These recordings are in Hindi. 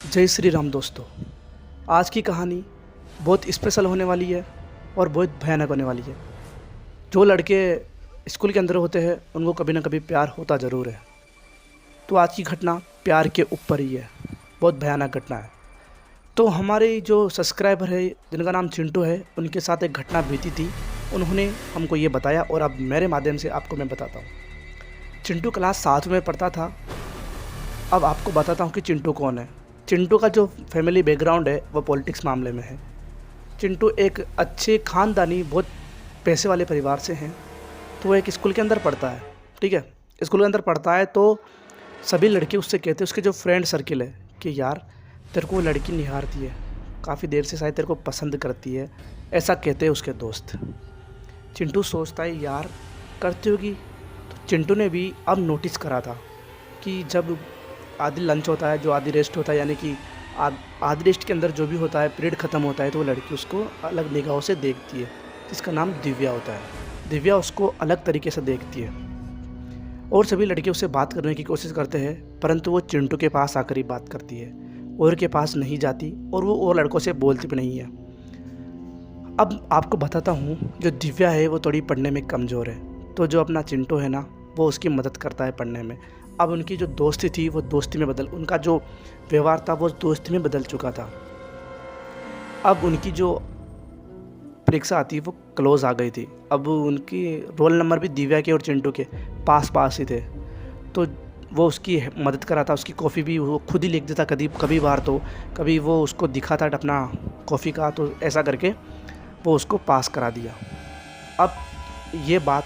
जय श्री राम दोस्तों। आज की कहानी बहुत स्पेशल होने वाली है और बहुत भयानक होने वाली है। जो लड़के स्कूल के अंदर होते हैं उनको कभी ना कभी प्यार होता ज़रूर है। तो आज की घटना प्यार के ऊपर ही है, बहुत भयानक घटना है। तो हमारे जो सब्सक्राइबर है जिनका नाम चिंटू है, उनके साथ एक घटना बीती थी। उन्होंने हमको ये बताया और अब मेरे माध्यम से आपको मैं बताता हूँ। चिंटू क्लास 7 में पढ़ता था। अब आपको बताता हूँ कि चिंटू कौन है। चिंटू का जो फैमिली बैकग्राउंड है वो पॉलिटिक्स मामले में है। चिंटू एक अच्छे ख़ानदानी बहुत पैसे वाले परिवार से हैं। तो वो एक स्कूल के अंदर पढ़ता है, ठीक है। स्कूल के अंदर पढ़ता है तो सभी लड़के उससे कहते हैं, उसके जो फ्रेंड सर्किल है, कि यार तेरे को वो लड़की निहारती है, काफ़ी देर से शायद तेरे को पसंद करती है, ऐसा कहते हैं उसके दोस्त। चिंटू सोचता है यार करती होगी। तो चिंटू ने भी अब नोटिस करा था कि जब आधी लंच होता है, जो आधी रेस्ट होता है, यानी कि आधी रेस्ट के अंदर जो भी होता है, पीरियड ख़त्म होता है, तो वो लड़की उसको अलग निगाहों से देखती है, जिसका नाम दिव्या होता है। दिव्या उसको अलग तरीके से देखती है और सभी लड़के उससे बात करने की कोशिश करते हैं, परंतु वो चिंटू के पास आकर ही बात करती है, और के पास नहीं जाती और वो और लड़कों से बोलती भी नहीं है। अब आपको बताता हूँ, जो दिव्या है वो थोड़ी पढ़ने में कमज़ोर है, तो जो अपना चिंटू है ना, वो उसकी मदद करता है पढ़ने में। अब उनकी जो दोस्ती थी वो दोस्ती में उनका जो व्यवहार था वो दोस्ती में बदल चुका था। अब उनकी जो परीक्षा आती वो क्लोज आ गई थी। अब उनकी रोल नंबर भी दिव्या के और चिंटू के पास पास ही थे। तो वो उसकी मदद करा था, उसकी कॉफ़ी भी वो खुद ही लिख देता, कभी बार तो कभी वो उसको दिखाता अपना कॉफ़ी का, तो ऐसा करके वो उसको पास करा दिया। अब ये बात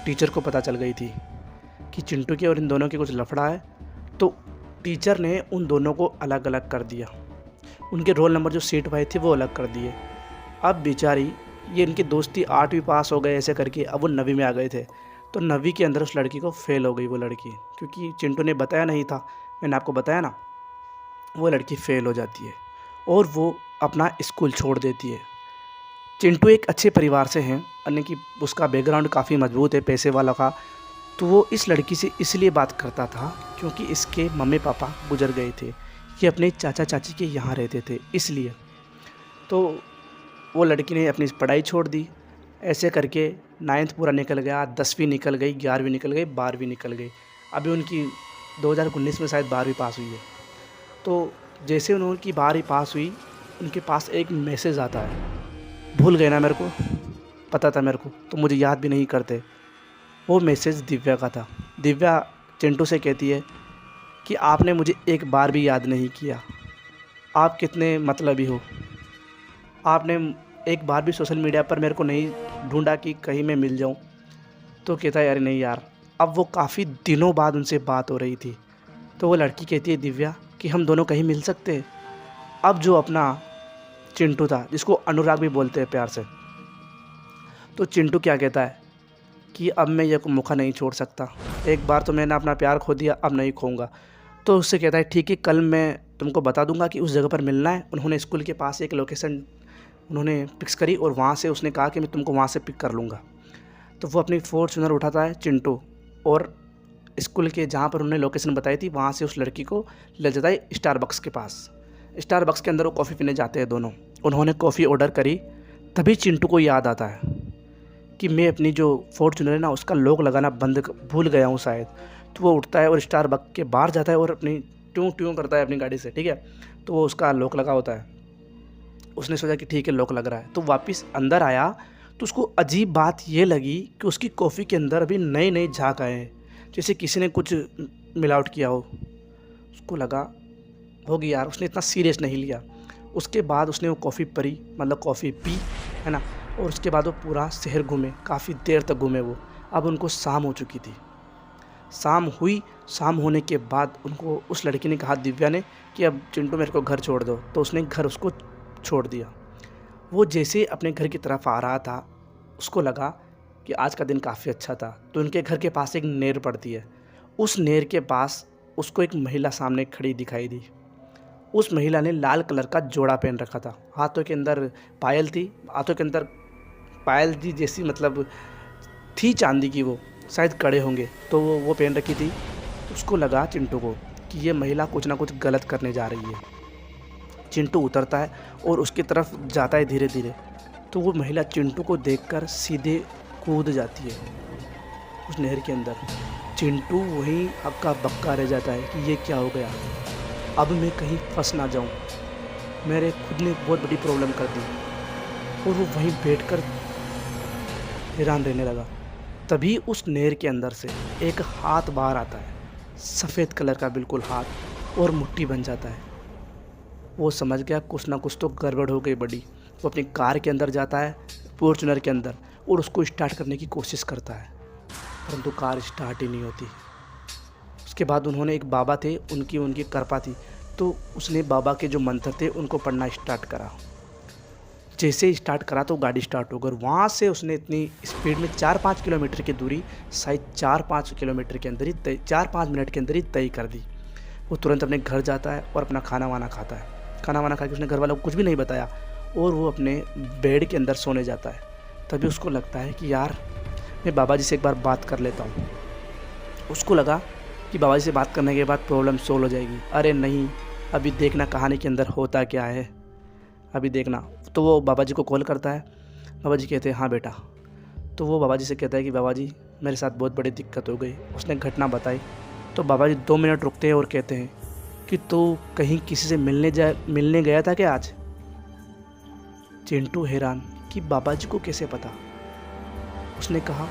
टीचर को पता चल गई थी कि चिंटू के और इन दोनों के कुछ लफड़ा है, तो टीचर ने उन दोनों को अलग अलग कर दिया। उनके रोल नंबर जो सीट वाइज थे वो अलग कर दिए। अब बेचारी ये इनकी दोस्ती 8वीं पास हो गए ऐसे करके, अब वो 9वीं में आ गए थे। तो 9वीं के अंदर उस लड़की को फेल हो गई वो लड़की, क्योंकि चिंटू ने बताया नहीं था, मैंने आपको बताया ना, वो लड़की फेल हो जाती है और वो अपना स्कूल छोड़ देती है। चिंटू एक अच्छे परिवार से हैं, यानी कि उसका बैकग्राउंड काफ़ी मजबूत है, पैसे वाला का। तो वो इस लड़की से इसलिए बात करता था क्योंकि इसके मम्मी पापा गुजर गए थे, ये अपने चाचा चाची के यहाँ रहते थे, इसलिए। तो वो लड़की ने अपनी पढ़ाई छोड़ दी। ऐसे करके 9th पूरा निकल गया, 10वीं निकल गई, 11वीं निकल गई, 12वीं निकल गई। अभी उनकी 2019 में शायद 12वीं पास हुई है। तो जैसे उनकी 12वीं पास हुई, उनके पास एक मैसेज आता है। भूल गए ना, मेरे को पता था, मेरे को तो मुझे याद भी नहीं करते। वो मैसेज दिव्या का था। दिव्या चिंटू से कहती है कि आपने मुझे एक बार भी याद नहीं किया, आप कितने मतलबी हो। आपने एक बार भी सोशल मीडिया पर मेरे को नहीं ढूंढा कि कहीं मैं मिल जाऊं। तो कहता है यार नहीं यार। अब वो काफ़ी दिनों बाद उनसे बात हो रही थी, तो वो लड़की कहती है दिव्या कि हम दोनों कहीं मिल सकते हैं। अब जो अपना चिंटू था, जिसको अनुराग भी बोलते हैं प्यार से, तो चिंटू क्या कहता है कि अब मैं ये मौका नहीं छोड़ सकता, एक बार तो मैंने अपना प्यार खो दिया, अब नहीं खोऊंगा। तो उससे कहता है ठीक है, कल मैं तुमको बता दूंगा कि उस जगह पर मिलना है। उन्होंने स्कूल के पास एक लोकेशन उन्होंने फिक्स करी और वहाँ से उसने कहा कि मैं तुमको वहाँ से पिक कर लूँगा। तो वो अपनी फॉर्च्यूनर उठाता है चिंटू, और स्कूल के जहाँ पर उन्होंने लोकेशन बताई थी वहाँ से उस लड़की को ले जाता है स्टारबक्स के पास। स्टारबक्स के अंदर वो कॉफ़ी पीने जाते हैं दोनों। उन्होंने कॉफ़ी ऑर्डर करी, तभी चिंटू को याद आता है कि मैं अपनी जो फॉर्च्यूनर है ना, उसका लॉक लगाना भूल गया हूँ शायद। तो वो उठता है और स्टारबक्स के बाहर जाता है और अपनी ट्यूं ट्यूं करता है अपनी गाड़ी से, ठीक है। तो वो उसका लॉक लगा होता है। उसने सोचा कि ठीक है लॉक लग रहा है, तो वापस अंदर आया। तो उसको अजीब बात ये लगी कि उसकी कॉफ़ी के अंदर अभी नए नए झाग आए हैं, जैसे किसी ने कुछ मिलावट किया हो। उसको लगा होगी यार, उसने इतना सीरियस नहीं लिया। उसके बाद उसने वो कॉफ़ी पी, मतलब कॉफ़ी पी, है ना। और उसके बाद वो पूरा शहर घूमे, काफ़ी देर तक घूमे वो। अब उनको शाम हो चुकी थी। शाम हुई, शाम होने के बाद उनको उस लड़की ने कहा, दिव्या ने, कि अब चिंटू मेरे को घर छोड़ दो। तो उसने घर उसको छोड़ दिया। वो जैसे अपने घर की तरफ आ रहा था, उसको लगा कि आज का दिन काफ़ी अच्छा था। तो उनके घर के पास एक नहर पड़ती है। उस नहर के पास उसको एक महिला सामने खड़ी दिखाई दी। उस महिला ने लाल कलर का जोड़ा पहन रखा था, हाथों के अंदर पायल थी, हाथों के अंदर पायल थी जैसी, मतलब थी चांदी की, वो शायद कड़े होंगे, तो वो पहन रखी थी। उसको लगा चिंटू को कि ये महिला कुछ ना कुछ गलत करने जा रही है। चिंटू उतरता है और उसकी तरफ जाता है धीरे धीरे, तो वो महिला चिंटू को देखकर सीधे कूद जाती है उस नहर के अंदर। चिंटू वहीं हक्का बक्का रह जाता है कि ये क्या हो गया, अब मैं कहीं फंस ना जाऊं, मेरे खुद ने बहुत बड़ी प्रॉब्लम कर दी। और वो वहीं बैठकर हैरान रहने लगा। तभी उस नहर के अंदर से एक हाथ बाहर आता है, सफ़ेद कलर का बिल्कुल हाथ, और मुट्ठी बन जाता है। वो समझ गया कुछ ना कुछ तो गड़बड़ हो गई बड़ी। वो अपनी कार के अंदर जाता है, फॉर्च्यूनर के अंदर, और उसको स्टार्ट करने की कोशिश करता है, परंतु कार स्टार्ट ही नहीं होती। उसके बाद उन्होंने एक बाबा थे, उनकी कृपा थी, तो उसने बाबा के जो मंत्र थे उनको पढ़ना स्टार्ट करा। जैसे ही स्टार्ट करा तो गाड़ी स्टार्ट हो गई। वहाँ से उसने इतनी स्पीड में 4-5 किलोमीटर की दूरी शायद 4-5 किलोमीटर के अंदर ही 4-5 मिनट के अंदर ही तय कर दी। वो तुरंत अपने घर जाता है और अपना खाना वाना खाता है। खाना वाना खा के उसने घर वालों को कुछ भी नहीं बताया और वो अपने बेड के अंदर सोने जाता है। तभी उसको लगता है कि यार मैं बाबा जी से एक बार बात कर लेता हूँ। उसको लगा कि बाबा जी से बात करने के बाद प्रॉब्लम सोल्व हो जाएगी। अरे नहीं, अभी देखना कहानी के अंदर होता क्या है, अभी देखना। तो वो बाबा जी को कॉल करता है। बाबा जी कहते हैं हाँ बेटा। तो वो बाबा जी से कहता है कि बाबा जी मेरे साथ बहुत बड़ी दिक्कत हो गई। उसने घटना बताई। तो बाबा जी 2 मिनट रुकते हैं और कहते हैं कि तू कहीं किसी से मिलने गया था क्या आज? चिंटू हैरान कि बाबा जी को कैसे पता। उसने कहा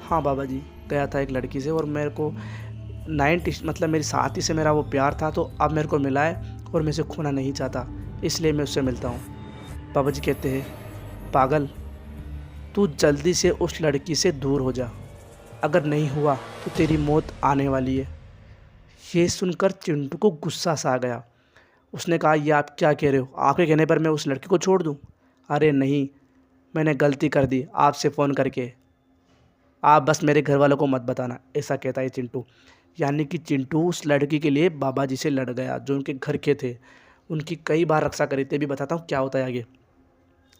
हाँ बाबा जी, गया था एक लड़की से और मेरे को मतलब मेरी साथी से मेरा वो प्यार था, तो अब मेरे को मिला है और मैं उसे खोना नहीं चाहता, इसलिए मैं उससे मिलता हूँ। बाबा जी कहते हैं पागल, तू जल्दी से उस लड़की से दूर हो जा, अगर नहीं हुआ तो तेरी मौत आने वाली है। ये सुनकर चिंटू को गुस्सा सा आ गया। उसने कहा ये आप क्या कह रहे हो, आपके कहने पर मैं उस लड़की को छोड़ दूँ? अरे नहीं, मैंने गलती कर दी आपसे फ़ोन करके, आप बस मेरे घर वालों को मत बताना, ऐसा कहता है चिंटू। यानी कि चिंटू उस लड़की के लिए बाबा जी से लड़ गया, जो उनके घर के थे, उनकी कई बार रक्षा करी थी। अभी बताता हूँ क्या होता है आगे।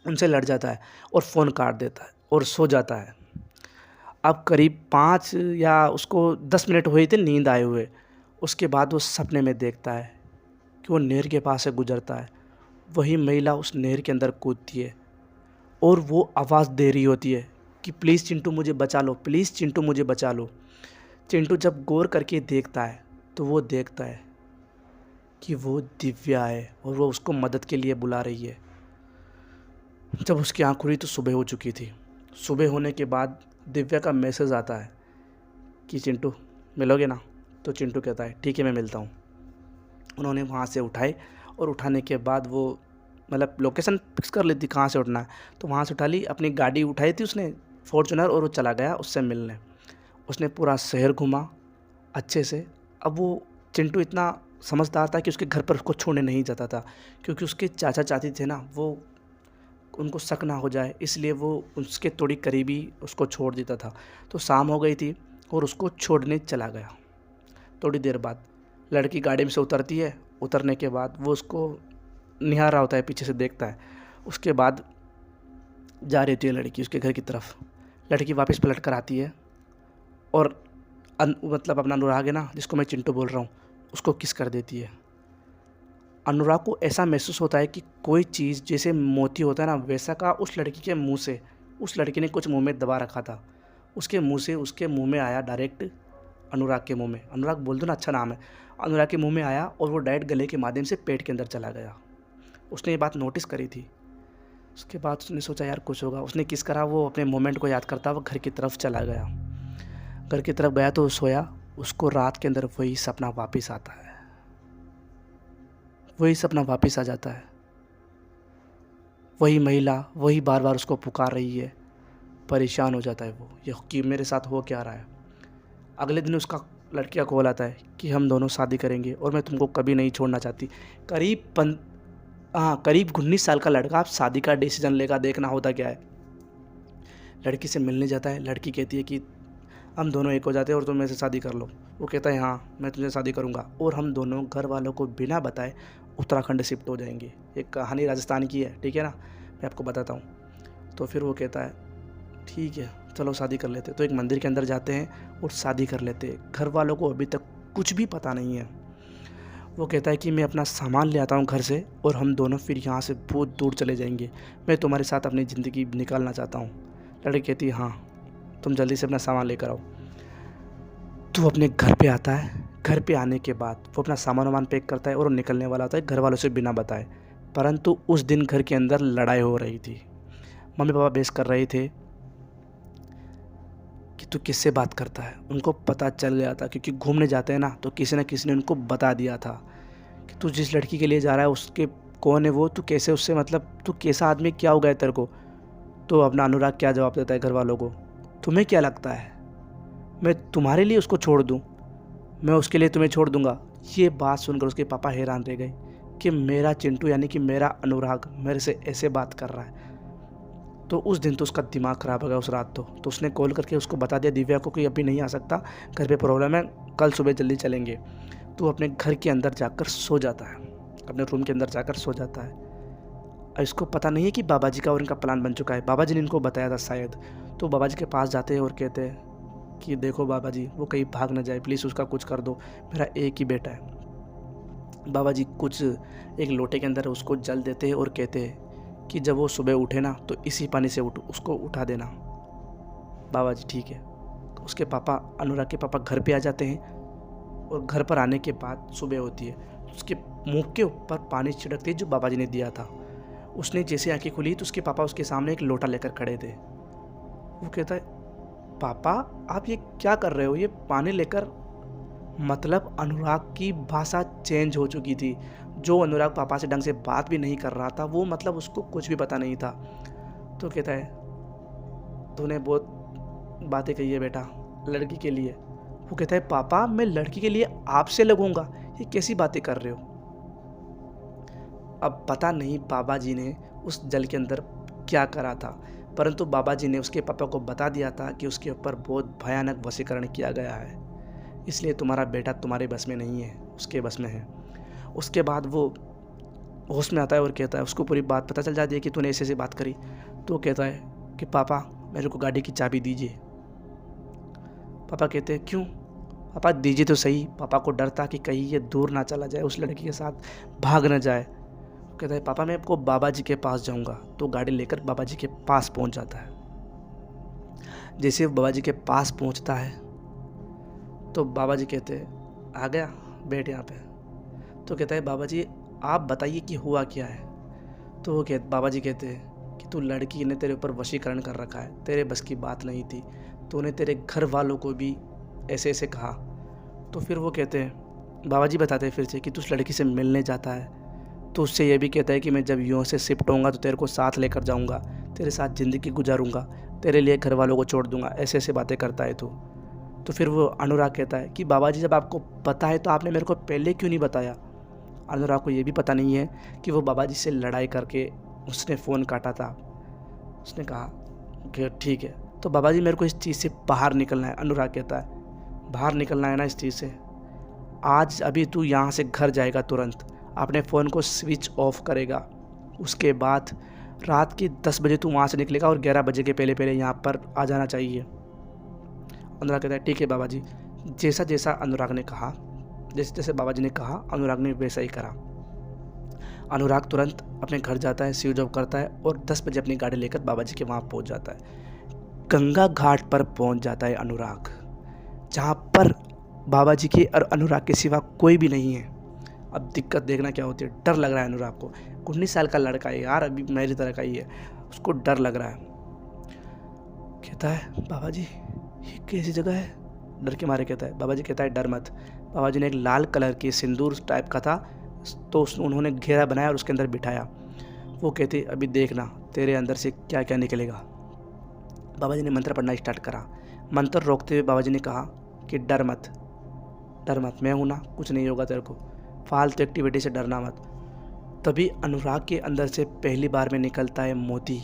उनसे लड़ जाता है और फ़ोन काट देता है और सो जाता है। अब करीब 5 या उसको 10 मिनट हुए थे नींद आए हुए। उसके बाद वो सपने में देखता है कि वो नहर के पास से गुजरता है। वही महिला उस नहर के अंदर कूदती है और वो आवाज़ दे रही होती है कि प्लीज़ चिंटू मुझे बचा लो, प्लीज़ चिंटू मुझे बचा लो। चिंटू जब गौर करके देखता है तो वो देखता है कि वो दिव्या है और वो उसको मदद के लिए बुला रही है। जब उसकी आँख खुली तो सुबह हो चुकी थी। सुबह होने के बाद दिव्या का मैसेज आता है कि चिंटू मिलोगे ना? तो चिंटू कहता है ठीक है मैं मिलता हूँ। उन्होंने वहाँ से उठाए और उठाने के बाद वो मतलब लोकेशन फिक्स कर ली थी कहाँ से उठना है, तो वहाँ से उठा ली। अपनी गाड़ी उठाई थी उसने फॉर्च्यूनर और वो चला गया उससे मिलने। उसने पूरा शहर घूमा अच्छे से। अब वो चिंटू इतना समझदार था कि उसके घर पर उसको छोड़ने नहीं जाता था, क्योंकि उसके चाचा चाची थे ना, वो उनको शक ना हो जाए, इसलिए वो उसके थोड़ी करीबी उसको छोड़ देता था। तो शाम हो गई थी और उसको छोड़ने चला गया। थोड़ी देर बाद लड़की गाड़ी में से उतरती है। उतरने के बाद वो उसको निहार रहा होता है, पीछे से देखता है। उसके बाद जा रही होती है लड़की उसके घर की तरफ। लड़की वापस पलट कर आती है और मतलब अपना अनुराग है ना, जिसको मैं चिंटू बोल रहा हूँ, उसको किस कर देती है। अनुराग को ऐसा महसूस होता है कि कोई चीज़ जैसे मोती होता है ना, वैसा का उस लड़की के मुंह से, उस लड़की ने कुछ मुंह में दबा रखा था, उसके मुंह से उसके मुंह में आया डायरेक्ट अनुराग के मुंह में। अनुराग बोल दो ना, अच्छा नाम है। अनुराग के मुंह में आया और वो डायरेक्ट गले के माध्यम से पेट के अंदर चला गया। उसने ये बात नोटिस करी थी। उसके बाद उसने सोचा यार कुछ होगा। उसने किस करा, वो अपने मोमेंट को याद करता हुआ घर की तरफ चला गया। घर की तरफ गया तो वो सोया। उसको रात के अंदर वही सपना वापस आता है, वही सपना वापस आ जाता है। वही महिला वही बार बार उसको पुकार रही है। परेशान हो जाता है वो, ये कि मेरे साथ हो क्या रहा है। अगले दिन उसका लड़की का कॉल आता है कि हम दोनों शादी करेंगे और मैं तुमको कभी नहीं छोड़ना चाहती। करीब 19 साल का लड़का आप शादी का डिसीजन लेगा, देखना होता क्या है। लड़की से मिलने जाता है। लड़की कहती है कि हम दोनों एक हो जाते हैं और तुम मेरे से शादी कर लो। वो कहता है हाँ मैं तुझे शादी करूँगा, और हम दोनों घर वालों को बिना बताए उत्तराखंड शिफ्ट हो जाएंगे। एक कहानी राजस्थान की है, ठीक है ना, मैं आपको बताता हूँ। तो फिर वो कहता है ठीक है चलो शादी कर लेते। तो एक मंदिर के अंदर जाते हैं और शादी कर लेते हैं। घर वालों को अभी तक कुछ भी पता नहीं है। वो कहता है कि मैं अपना सामान ले आता हूँ घर से और हम दोनों फिर यहाँ से बहुत दूर चले जाएंगे, मैं तुम्हारे साथ अपनी ज़िंदगी निकालना चाहता हूँ। लड़की कहती है हाँ, तुम जल्दी से अपना सामान लेकर आओ। तू अपने घर पे आता है। घर पे आने के बाद वो अपना सामान वामान पैक करता है और वो निकलने वाला होता है घर वालों से बिना बताए। परंतु उस दिन घर के अंदर लड़ाई हो रही थी। मम्मी पापा बहस कर रहे थे कि तू किससे बात करता है। उनको पता चल गया था, क्योंकि घूमने जाते हैं ना, तो किसी न किसी ने उनको बता दिया था कि तू जिस लड़की के लिए जा रहा है उसके कौन है वो, तू कैसे उससे, मतलब तू कैसा आदमी, क्या हो गया तेरे को। तो अपना अनुराग क्या जवाब देता है घर वालों को, तुम्हें क्या लगता है मैं तुम्हारे लिए उसको छोड़ दूँ, मैं उसके लिए तुम्हें छोड़ दूँगा। ये बात सुनकर उसके पापा हैरान रह गए कि मेरा चिंटू यानी कि मेरा अनुराग मेरे से ऐसे बात कर रहा है। तो उस दिन तो उसका दिमाग ख़राब हो गया उस रात। तो उसने कॉल करके उसको बता दिया दिव्या को कि अभी नहीं आ सकता, घर पे प्रॉब्लम है, कल सुबह जल्दी चलेंगे। तो अपने घर के अंदर जाकर सो जाता है, अपने रूम के अंदर जाकर सो जाता है। और इसको पता नहीं है कि बाबा जी का और इनका प्लान बन चुका है। बाबा जी ने इनको बताया था शायद। तो बाबा जी के पास जाते हैं और कहते हैं कि देखो बाबा जी, वो कहीं भाग ना जाए, प्लीज़ उसका कुछ कर दो, मेरा एक ही बेटा है। बाबा जी कुछ एक लोटे के अंदर उसको जल देते हैं और कहते हैं कि जब वो सुबह उठे ना तो इसी पानी से उसको उठा देना। बाबा जी ठीक है। तो उसके पापा, अनुराग के पापा घर पे आ जाते हैं और घर पर आने के बाद सुबह होती है, उसके मुंह के ऊपर पानी छिड़कते जो बाबा जी ने दिया था। उसने जैसे आंखें खुली तो उसके पापा उसके सामने एक लोटा लेकर खड़े थे। वो कहता है पापा आप ये क्या कर रहे हो, ये पानी लेकर। मतलब अनुराग की भाषा चेंज हो चुकी थी। जो अनुराग पापा से ढंग से बात भी नहीं कर रहा था, वो मतलब उसको कुछ भी पता नहीं था। तो कहता है तूने बहुत बातें कही है बेटा लड़की के लिए। वो कहता है पापा मैं लड़की के लिए आपसे लगूंगा, ये कैसी बातें कर रहे हो। अब पता नहीं बाबा जी ने उस जल के अंदर क्या करा था, परंतु बाबा जी ने उसके पापा को बता दिया था कि उसके ऊपर बहुत भयानक वशीकरण किया गया है, इसलिए तुम्हारा बेटा तुम्हारे बस में नहीं है, उसके बस में है। उसके बाद वो होश में आता है और कहता है, उसको पूरी बात पता चल जाती है कि तूने ऐसे बात करी। तो कहता है कि पापा मेरे को गाड़ी की चाबी दीजिए। पापा कहते हैं क्यों। पापा दीजिए तो सही। पापा को डर था कि कहीं ये दूर ना चला जाए, उस लड़की के साथ भाग ना जाए। कहता है पापा मैं आपको बाबा जी के पास जाऊंगा। तो गाड़ी लेकर बाबा जी के पास पहुंच जाता है। जैसे वो बाबा जी के पास पहुंचता है तो बाबा जी कहते हैं आ गया, बैठ यहाँ पे। तो कहता है बाबा जी आप बताइए कि हुआ क्या है। तो वो बाबा जी कहते हैं कि तू लड़की ने तेरे ऊपर वशीकरण कर रखा है, तेरे बस की बात नहीं थी, तूने तेरे घर वालों को भी ऐसे ऐसे कहा। तो फिर वो कहते हैं, बाबा जी बताते हैं फिर से कि तू उस लड़की से मिलने जाता है, तो उससे ये भी कहता है कि मैं जब यूँ से शिफ्ट होऊंगा तो तेरे को साथ लेकर जाऊंगा, तेरे साथ ज़िंदगी गुजारूंगा, तेरे लिए घर वालों को छोड़ दूंगा, ऐसे ऐसे बातें करता है तू। तो फिर वो अनुराग कहता है कि बाबा जी जब आपको पता है तो आपने मेरे को पहले क्यों नहीं बताया। अनुराग को ये भी पता नहीं है कि वो बाबा जी से लड़ाई करके उसने फ़ोन काटा था। उसने कहा कि ठीक है, तो बाबा जी मेरे को इस चीज़ से बाहर निकलना है। अनुराग कहता है बाहर निकलना है ना इस चीज़ से, आज अभी तू यहाँ से घर जाएगा, तुरंत अपने फ़ोन को स्विच ऑफ करेगा, उसके बाद रात के 10 बजे तू वहाँ से निकलेगा और 11 बजे के पहले पहले यहाँ पर आ जाना चाहिए। अनुराग कहता है ठीक है बाबा जी। जैसा जैसा अनुराग ने कहा, जैसे जैसे बाबा जी ने कहा अनुराग ने वैसा ही करा। अनुराग तुरंत अपने घर जाता है, स्विच ऑफ करता है और 10 बजे अपनी गाड़ी लेकर बाबा जी के वहाँ पहुँच जाता है। गंगा घाट पर पहुँच जाता है अनुराग, जहाँ पर बाबा जी के और अनुराग के सिवा कोई भी नहीं है। अब दिक्कत देखना क्या होती है, डर लग रहा है अनुराग को। 19 साल का लड़का है यार, अभी मेरी तरह का ही है, उसको डर लग रहा है। कहता है बाबा जी ये कैसी जगह है, डर के मारे कहता है। बाबा जी कहता है डर मत। बाबा जी ने एक लाल कलर की सिंदूर टाइप का था, तो उन्होंने घेरा बनाया और उसके अंदर बिठाया। वो कहते अभी देखना तेरे अंदर से क्या क्या निकलेगा। बाबा जी ने मंत्र पढ़ना स्टार्ट करा। मंत्र रोकते हुए बाबा जी ने कहा कि डर मत, डर मत, मैं हूँ ना, कुछ नहीं होगा तेरे को, फालतू एक्टिविटी से डरना मत। तभी अनुराग के अंदर से पहली बार में निकलता है मोती।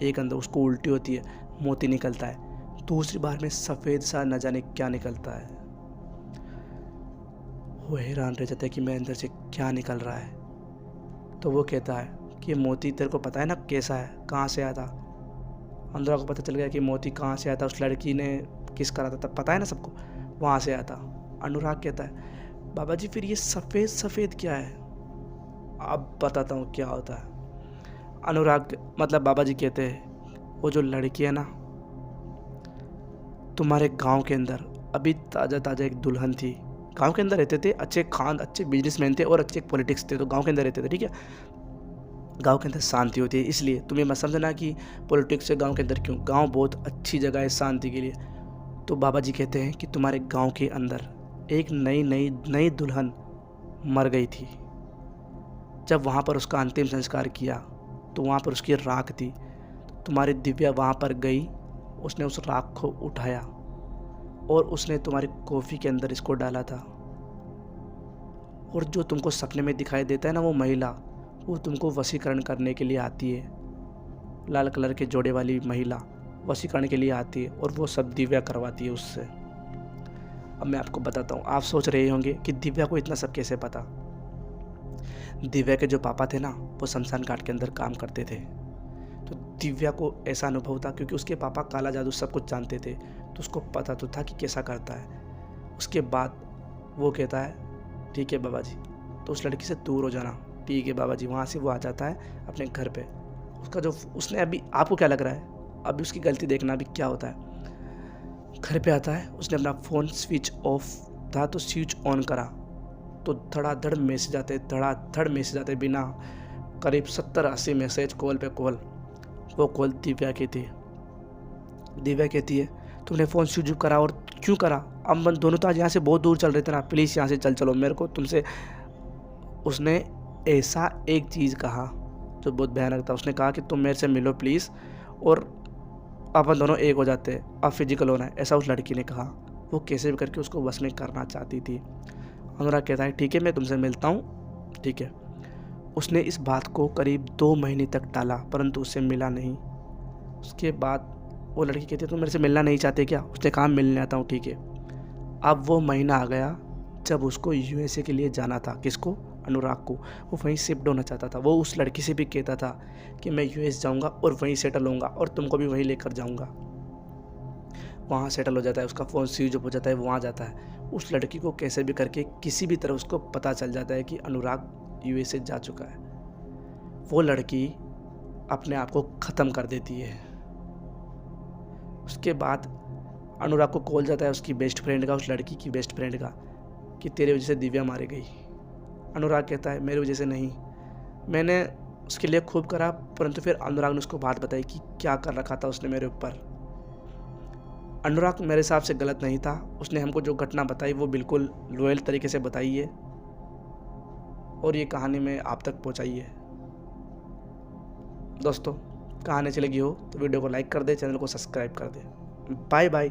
एक अंदर उसको उल्टी होती है, मोती निकलता है। दूसरी बार में सफ़ेद सा न जाने क्या निकलता है। वो हैरान रह जाता है कि मेरे अंदर से क्या निकल रहा है। तो वो कहता है कि मोती तेरे को पता है ना कैसा है, कहाँ से आया था। अनुराग को पता चल गया कि मोती कहाँ से आया था, उस लड़की ने किस करा था, तब पता है ना सबको, वहाँ से आया था। अनुराग कहता है बाबा जी फिर ये सफ़ेद सफ़ेद क्या है? अब बताता हूँ क्या होता है। अनुराग मतलब बाबा जी कहते हैं वो जो लड़की है ना, तुम्हारे गांव के अंदर अभी ताज़ा ताज़ा एक दुल्हन थी। गांव के अंदर रहते थे, अच्छे खान अच्छे बिजनेसमैन थे और अच्छे पॉलिटिक्स थे, तो गांव के अंदर रहते थे, ठीक है। गांव के अंदर शांति होती है, इसलिए तुम्हें मत समझना कि पॉलिटिक्स से गांव के अंदर क्यों। गांव बहुत अच्छी जगह है शांति के लिए। तो बाबा जी कहते हैं कि तुम्हारे गांव के अंदर एक नई नई नई दुल्हन मर गई थी। जब वहाँ पर उसका अंतिम संस्कार किया तो वहाँ पर उसकी राख थी। तुम्हारी दिव्या वहाँ पर गई, उसने उस राख को उठाया और उसने तुम्हारी कॉफ़ी के अंदर इसको डाला था। और जो तुमको सपने में दिखाई देता है ना वो महिला, वो तुमको वशीकरण करने के लिए आती है। लाल कलर के जोड़े वाली महिला वशीकरण के लिए आती है और वो सब दिव्या करवाती है उससे। अब मैं आपको बताता हूँ, आप सोच रहे होंगे कि दिव्या को इतना सब कैसे पता। दिव्या के जो पापा थे ना वो शमशान घाट के अंदर काम करते थे। तो दिव्या को ऐसा अनुभव था क्योंकि उसके पापा काला जादू सब कुछ जानते थे, तो उसको पता तो था कि कैसा करता है। उसके बाद वो कहता है ठीक है बाबा जी, तो उस लड़की से दूर हो जाना। ठीक है बाबा जी। वहाँ से वो आ जाता है अपने घर पे। उसका जो उसने अभी, आपको क्या लग रहा है अभी उसकी गलती देखना अभी क्या होता है। घर पे आता है, उसने अपना फ़ोन स्विच ऑफ था तो स्विच ऑन करा तो धड़ाधड़ मैसेज आते बिना करीब 70-80 मैसेज, कॉल पे कॉल। वो कॉल दिव्या की थी। दिव्या कहती है तुमने फ़ोन स्विच ऑफ करा और क्यों करा? हम दोनों तो आज यहाँ से बहुत दूर चल रहे थे ना, प्लीज़ यहाँ से चलो, मेरे को तुमसे। उसने ऐसा एक चीज़ कहा जो बहुत भयानक था। उसने कहा कि तुम मेरे से मिलो प्लीज़ और अपन दोनों एक हो जाते हैं, अब फिजिकल होना है, ऐसा उस लड़की ने कहा। वो कैसे भी करके उसको वश में करना चाहती थी। अनुराग कहता है ठीक है मैं तुमसे मिलता हूँ, ठीक है। उसने इस बात को करीब 2 महीने तक टाला परंतु उससे मिला नहीं। उसके बाद वो लड़की कहती है तुम मेरे से मिलना नहीं चाहते क्या? उसने कहा मिलने आता हूँ, ठीक है। अब वो महीना आ गया जब उसको यूएसए के लिए जाना था। किसको? अनुराग को। वो वहीं शिफ्ट होना चाहता था। वो उस लड़की से भी कहता था कि मैं यूएस जाऊंगा और वहीं सेटल होऊंगा और तुमको भी वहीं लेकर जाऊंगा। वहाँ सेटल हो जाता है, उसका फ़ोन स्विच ऑफ हो जाता है, वो वहाँ जाता है। उस लड़की को कैसे भी करके किसी भी तरह उसको पता चल जाता है कि अनुराग यूएसए जा चुका है। वो लड़की अपने आप को ख़त्म कर देती है। उसके बाद अनुराग को कॉल जाता है उसकी बेस्ट फ्रेंड का, उस लड़की की बेस्ट फ्रेंड का, कि तेरे वजह से दिव्या मारी गई। अनुराग कहता है मेरी वजह से नहीं, मैंने उसके लिए खूब करा, परंतु फिर अनुराग ने उसको बात बताई कि क्या कर रखा था उसने मेरे ऊपर। अनुराग मेरे हिसाब से गलत नहीं था। उसने हमको जो घटना बताई वो बिल्कुल लॉयल तरीके से बताई है और ये कहानी में आप तक पहुंचाई है। दोस्तों कहानी अच्छी लगी हो तो वीडियो को लाइक कर दे, चैनल को सब्सक्राइब कर दे। Bye bye.